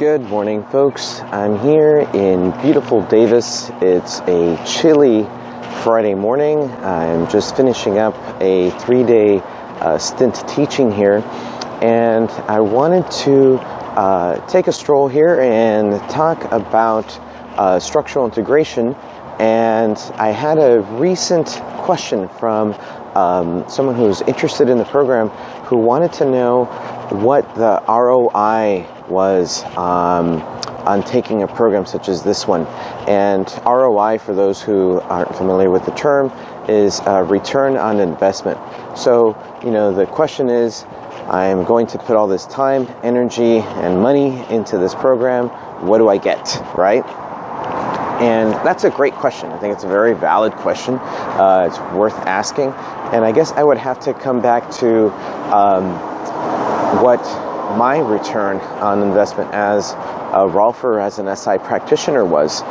Good morning, folks. I'm here in beautiful Davis. It's a chilly Friday morning. I'm just finishing up a 3-day stint teaching here, and I wanted to take a stroll here and talk about structural integration. And I had a recent question from someone who's interested in the program, who wanted to know what the ROI was on taking a program such as this one. And ROI, for those who aren't familiar with the term, is return on investment. So, the question is, I'm going to put all this time, energy, and money into this program. What do I get, right? And that's a great question. I think it's a very valid question. It's worth asking. And I guess I would have to come back to what my return on investment as a Rolfer, as an SI practitioner was.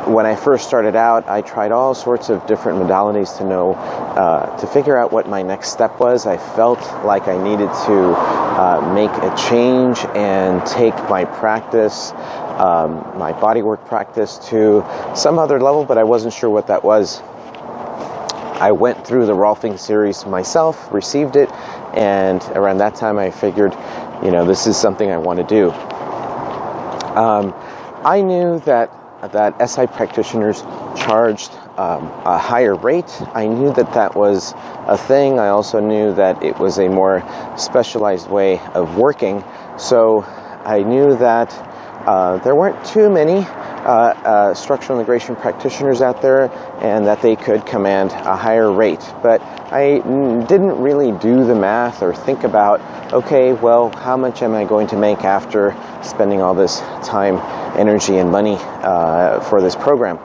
When I first started out, I tried all sorts of different modalities to figure out what my next step was. I felt like I needed to make a change and take my practice, my bodywork practice, to some other level, but I wasn't sure what that was. I went through the Rolfing series myself, received it, and around that time I figured, this is something I want to do. I knew that SI practitioners charged a higher rate. I knew that was a thing. I also knew that it was a more specialized way of working. So I knew that there weren't too many structural integration practitioners out there, and that they could command a higher rate. But I didn't really do the math or think about, okay, well, how much am I going to make after spending all this time, energy, and money for this program?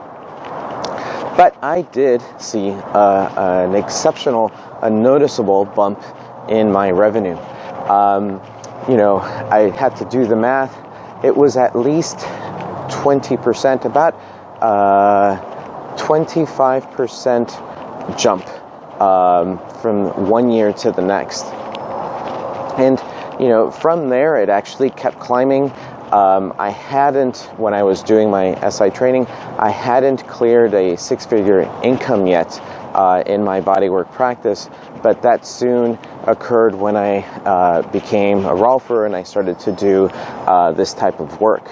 But I did see an exceptional, a noticeable bump in my revenue. I had to do the math. It was at least 20%, about 25% jump from one year to the next. And, from there, it actually kept climbing. I hadn't, when I was doing my SI training, I hadn't cleared a 6-figure income yet in my bodywork practice, but that soon occurred when I became a Rolfer and I started to do this type of work.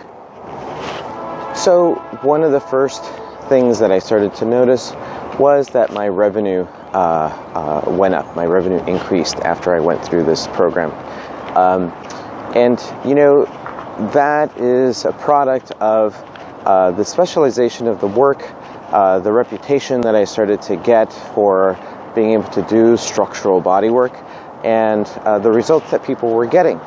So one of the first things that I started to notice was that my revenue went up. My revenue increased after I went through this program. That is a product of the specialization of the work, the reputation that I started to get for being able to do structural bodywork, and the results that people were getting.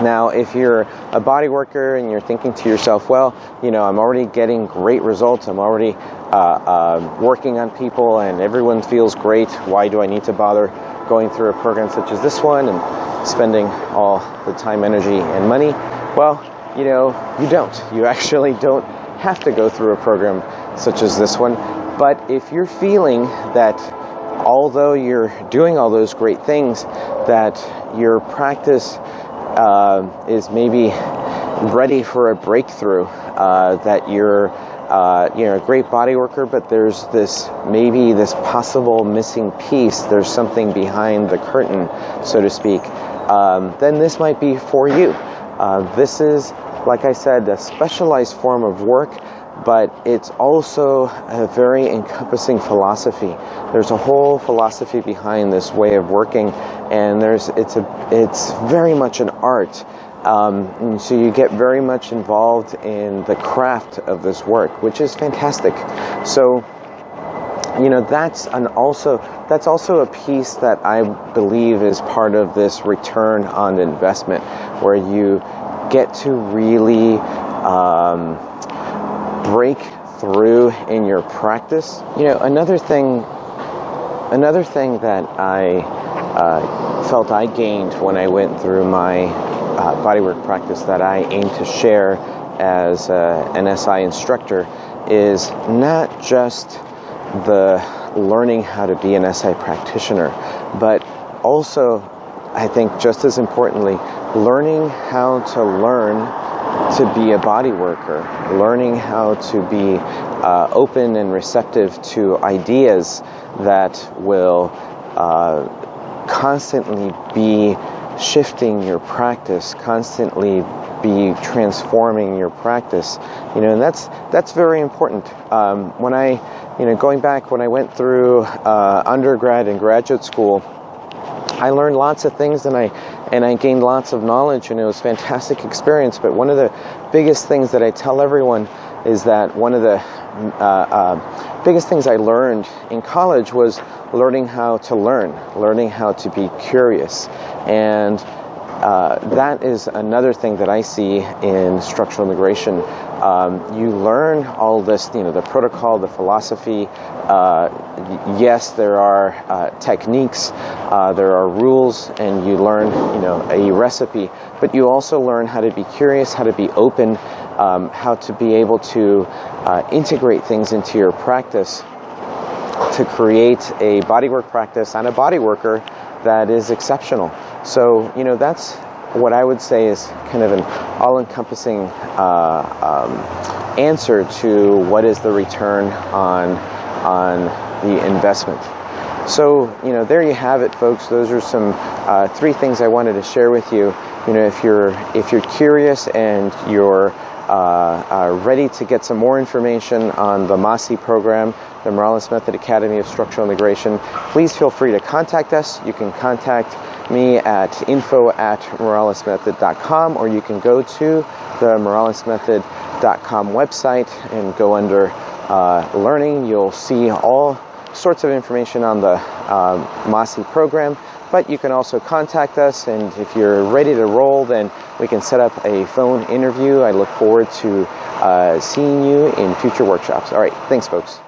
Now, if you're a body worker and you're thinking to yourself, well, I'm already getting great results, I'm already working on people and everyone feels great, why do I need to bother going through a program such as this one and spending all the time, energy, and money? Well, you don't. You actually don't have to go through a program such as this one. But if you're feeling that although you're doing all those great things, that your practice is maybe ready for a breakthrough, that you're a great body worker, but there's this possible missing piece, there's something behind the curtain, so to speak, then this might be for you. This is, like I said, a specialized form of work, but it's also a very encompassing philosophy. There's a whole philosophy behind this way of working, and it's very much an art. And so you get very much involved in the craft of this work, which is fantastic. So, that's also a piece that I believe is part of this return on investment, where you get to really break through in your practice. Another thing that I felt I gained when I went through my bodywork practice that I aim to share as an SI instructor is not just the learning how to be an SI practitioner, but also I think just as importantly, learning how to learn to be a body worker, learning how to be open and receptive to ideas that will constantly be shifting your practice, constantly be transforming your practice, and that's very important. When I, going back when I went through undergrad and graduate school, I learned lots of things and I gained lots of knowledge, and it was a fantastic experience. But one of the biggest things that I tell everyone is that one of the biggest things I learned in college was learning how to learn, learning how to be curious. And that is another thing that I see in structural integration. You learn all this, the protocol, the philosophy. Yes, there are techniques, there are rules, and you learn, a recipe. But you also learn how to be curious, how to be open, how to be able to integrate things into your practice to create a bodywork practice and a body worker that is exceptional. So, that's what I would say is kind of an all-encompassing answer to what is the return on the investment. So, there you have it, folks. Those are some 3 things I wanted to share with you. If you're curious and you're ready to get some more information on the MASI program, the Morales Method Academy of Structural Integration, please feel free to contact us. You can contact me at info@moralesmethod.com, or you can go to the moralesmethod.com website and go under learning. You'll see all sorts of information on the MASI program, but you can also contact us, and if you're ready to roll, then we can set up a phone interview. I look forward to seeing you in future workshops. All right, thanks, folks.